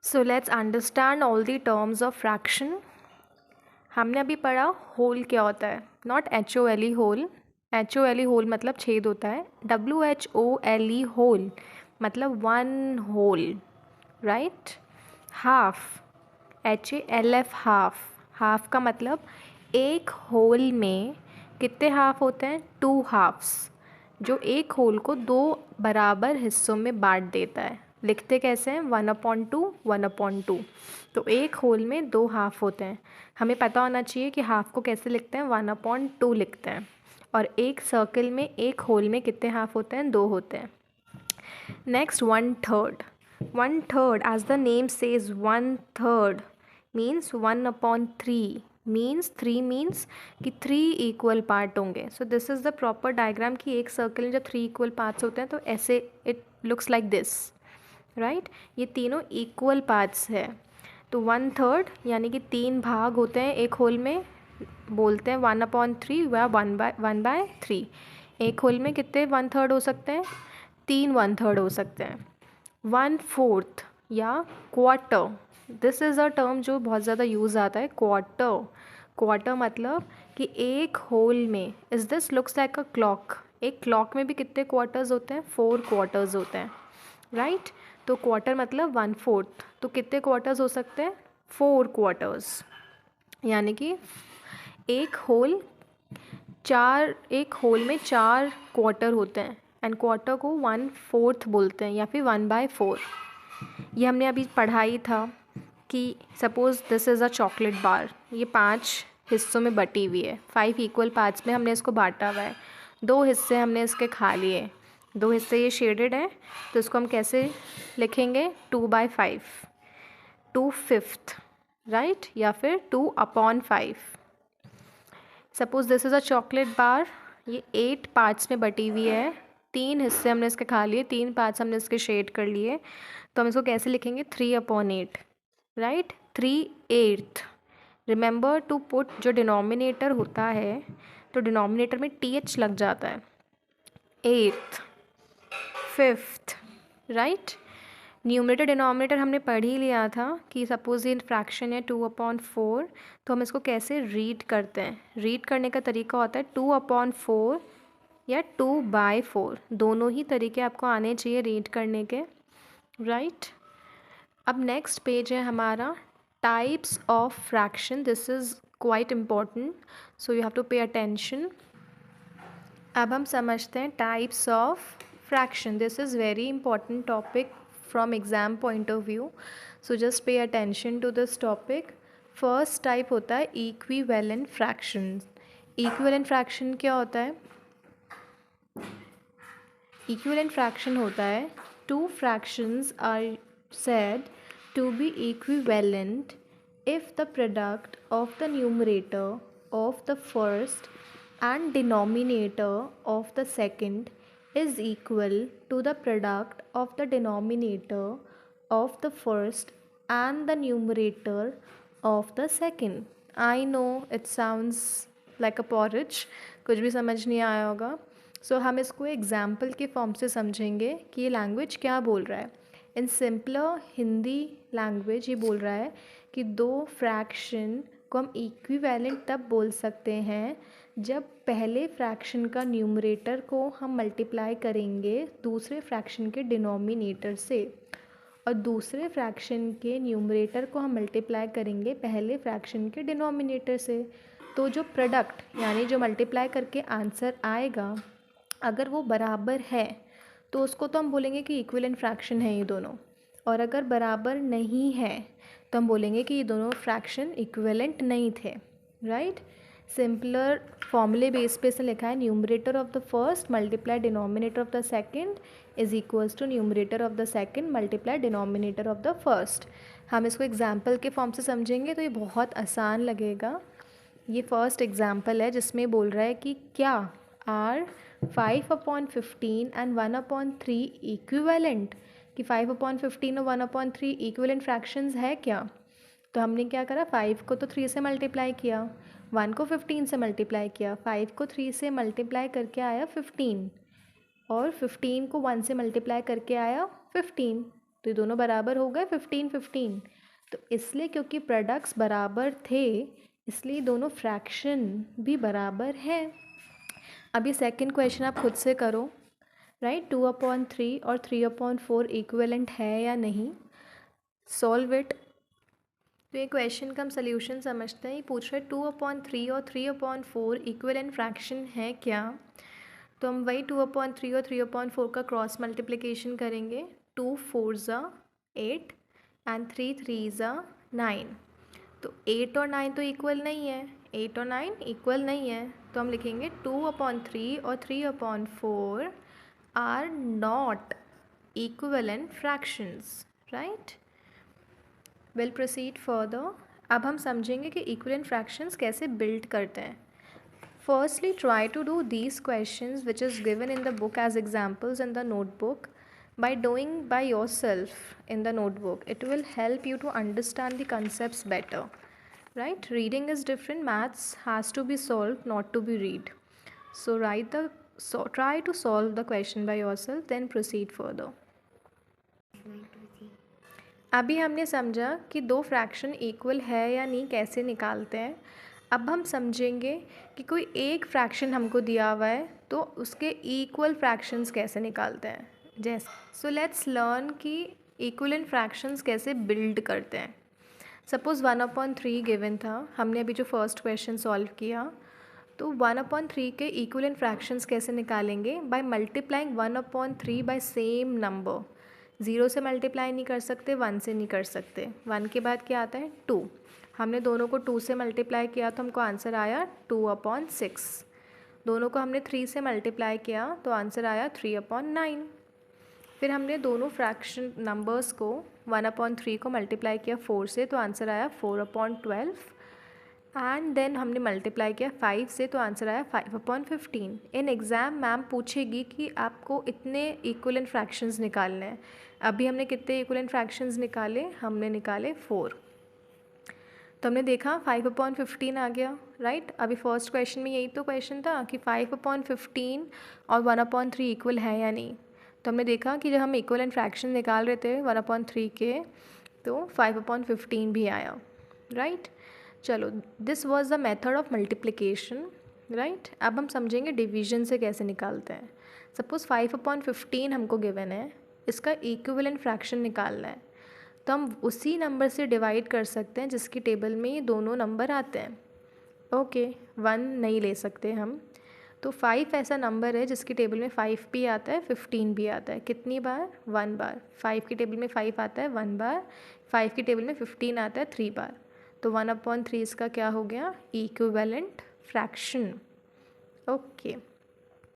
So let's understand all the terms of fraction. हमने अभी पढ़ा होल क्या होता है, not HOLE hole. HOLE hole मतलब छेद होता है. WHOLE होल मतलब one hole, right. Half, HALF half. Half का मतलब एक होल में कितने हाफ होते हैं, 2 हाफ्स, जो एक होल को 2 बराबर हिस्सों में बांट देता है. लिखते कैसे हैं, 1/2 1/2. तो एक होल में 2 हाफ होते हैं. हमें पता होना चाहिए कि हाफ को कैसे लिखते हैं, 1/2 लिखते हैं. और एक सर्कल में एक होल में कितने हाफ होते हैं, 2 होते हैं. Next 1/3. 1/3 as the name says 1/3 means 1/3 means 3 means कि 3 इक्वल पार्ट होंगे. So this is the proper diagram कि एक सर्कल में जब 3 इक्वल पार्ट्स होते हैं तो ऐसे it looks like this, right. ये तीनों इक्वल पार्ट्स है. तो 1/3 यानी कि 3 भाग होते हैं एक होल में, बोलते हैं 1/3 व 1/3. एक होल में कितने 1/3 हो सकते हैं, 3 1/3 हो सकते हैं. 1/4 या quarter, this is a term जो बहुत ज़्यादा यूज़ आता है. क्वार्टर, क्वार्टर मतलब कि एक होल में, is this looks like a clock. एक क्लॉक में भी कितने क्वार्टर्स होते हैं, 4 क्वार्टर्स होते हैं, राइट. तो क्वार्टर मतलब 1/4. तो कितने क्वार्टर्स हो सकते हैं, 4 क्वार्टर्स. यानी कि एक होल में 4 क्वार्टर होते हैं. एंड क्वार्टर को 1/4 बोलते हैं या फिर 1/4. ये हमने अभी पढ़ा ही था कि suppose this is a chocolate bar. ये 5 हिस्सों में बटी हुई है. 5 इक्वल पार्ट्स में हमने इसको बांटा हुआ है. 2 हिस्से हमने इसके खा लिए. 2 हिस्से ये शेडेड है, तो इसको हम कैसे लिखेंगे, 2/5, 2/5, राइट, या फिर 2/5. Suppose this is a chocolate bar. ये 8 पार्ट्स में बटी हुई है. 3 हिस्से हमने इसके खा लिए, 3 पार्ट्स हमने इसके शेड कर लिए. तो हम इसको कैसे लिखेंगे, 3/8, राइट. 3/8. रिमेंबर टू पुट, जो डिनोमिनेटर होता है तो डिनोमिनेटर में TH लग जाता है. 8th, 5th, right. Numerator denominator हमने पढ़ ही लिया था कि सपोज़ ये फ्रैक्शन है 2/4, तो हम इसको कैसे रीड करते हैं. रीड करने का तरीका होता है 2/4 या 2/4. दोनों ही तरीके आपको आने चाहिए रीड करने के, राइट. अब नेक्स्ट पेज है हमारा types of fraction. This is quite important, so you have to pay attention. अब हम समझते हैं types of fraction. This is very important topic from exam point of view, so just pay attention to this topic. First type होता है equivalent fraction. Equivalent fraction क्या होता है, equivalent fraction होता है two fractions are said to be equivalent if the product of the numerator of the first and denominator of the second is equal to the product of the denominator of the first and the numerator of the second. I know it sounds like a porridge, कुछ भी समझ नहीं आया होगा. सो हम इसको example के form से समझेंगे कि ये लैंग्वेज क्या बोल रहा है. इन सिंपलर हिंदी लैंग्वेज ये बोल रहा है कि 2 फ्रैक्शन को हम इक्विवेलेंट तब बोल सकते हैं जब पहले फ्रैक्शन का न्यूमरेटर को हम मल्टीप्लाई करेंगे दूसरे फ्रैक्शन के डिनोमिनेटर से, और दूसरे फ्रैक्शन के न्यूमरेटर को हम मल्टीप्लाई करेंगे पहले फ्रैक्शन के डिनोमिनेटर से. तो जो प्रोडक्ट यानी जो मल्टीप्लाई करके आंसर आएगा, अगर वो बराबर है तो उसको तो हम बोलेंगे कि इक्विवेलेंट फ्रैक्शन है ये दोनों. और अगर बराबर नहीं है तो हम बोलेंगे कि ये दोनों फ्रैक्शन इक्विवेलेंट नहीं थे, राइट. सिंपलर फॉर्मूले बेस पे से लिखा है numerator of the first multiply denominator of the second is equals to numerator of the second multiply denominator of the first. हम इसको एग्जाम्पल के फॉर्म से समझेंगे तो ये बहुत आसान लगेगा. ये फर्स्ट एग्जाम्पल है जिसमें बोल रहा है कि क्या आर 5/15 एंड 1/3 इक्विवेलेंट, कि 5/15 और 1/3 इक्विवेलेंट फ्रैक्शंस है क्या. तो हमने क्या करा, 5 को तो 3 से मल्टीप्लाई किया, 1 को 15 से मल्टीप्लाई किया, 5 को 3 से मल्टीप्लाई करके आया 15, और 15 को 1 से मल्टीप्लाई करके आया 15. तो ये दोनों बराबर हो गए 15-15। तो इसलिए क्योंकि प्रोडक्ट्स बराबर थे इसलिए दोनों फ्रैक्शन भी बराबर है। अब ये सेकंड क्वेश्चन आप खुद से करो, राइट। 2/3 और 3/4 इक्विवेलेंट है या नहीं, सॉल्व इट। तो ये क्वेश्चन का हम सोल्यूशन समझते हैं। ये पूछ रहे 2/3 और 3/4 इक्विवेलेंट फ्रैक्शन है क्या। तो हम वही 2/3 और 3/4 का क्रॉस मल्टीप्लिकेशन करेंगे। 2 4 8 एंड 3 3 9। तो 8 और 9 तो इक्वल नहीं है, 8 और 9 इक्वल नहीं है, तो हम लिखेंगे 2/3 और 3/4 are not equivalent fractions, right. Will proceed further. अब हम समझेंगे कि इक्विवेलेंट फ्रैक्शंस कैसे बिल्ड करते हैं। Firstly, try to do these questions which is given in the book as examples in the notebook by doing by yourself in the notebook. It will help you to understand the concepts better. Right? Reading is different. Maths has to be solved, not to be read. So try to solve the question by yourself, then proceed further. अभी हमने समझा कि दो fraction equal है या नहीं कैसे निकालते हैं। अब हम समझेंगे कि कोई एक फ्रैक्शन हमको दिया हुआ है तो उसके इक्वल फ्रैक्शंस कैसे निकालते हैं। जैसे सो लेट्स लर्न कि इक्वलेंट फ्रैक्शंस कैसे बिल्ड करते हैं। सपोज़ 1/3 गिवन था, हमने अभी जो फर्स्ट क्वेश्चन सॉल्व किया, तो 1/3 के इक्वलेंट फ्रैक्शंस कैसे निकालेंगे, by multiplying 1/3 by same number. 0 से मल्टीप्लाई नहीं कर सकते, 1 से नहीं कर सकते। 1 के बाद क्या आता है 2, हमने दोनों को 2 से मल्टीप्लाई किया तो हमको आंसर आया 2/6। दोनों को हमने 3 से मल्टीप्लाई किया तो आंसर आया 3/9। फिर हमने दोनों फ्रैक्शन नंबर्स को 1/3 को मल्टीप्लाई किया 4 से तो आंसर आया 4/12। एंड देन हमने मल्टीप्लाई किया 5 से तो आंसर आया 5/15। इन एग्ज़ाम मैम पूछेगी कि आपको इतने इक्वलेंट फ्रैक्शंस निकालने हैं। अभी हमने कितने इक्वलेंट फ्रैक्शंस निकाले, हमने निकाले 4। तो हमने देखा 5/15 आ गया, राइट। अभी फर्स्ट क्वेश्चन में यही तो क्वेश्चन था कि 5/15 और 1/3 इक्वल है या नहीं। तो हमने देखा कि जब हम इक्वलेंट फ्रैक्शन निकाल रहे थे 1/3 के तो 5/15 भी आया, राइट। चलो, this was the method of multiplication, right. अब हम समझेंगे डिवीजन से कैसे निकालते हैं। सपोज़ 5/15 हमको गिवन है, इसका इक्विवेलेंट फ्रैक्शन निकालना है, तो हम उसी नंबर से डिवाइड कर सकते हैं जिसकी टेबल में ये दोनों नंबर आते हैं। ओके, 1 नहीं ले सकते हम, तो 5 ऐसा नंबर है जिसकी टेबल में 5 भी आता है 15 भी आता है। कितनी बार, 1 बार। 5 की टेबल में 5 आता है 1 बार, 5 की टेबल में 15 आता है 3 बार। तो 1/3 इसका क्या हो गया, इक्विवेलेंट फ्रैक्शन। ओके।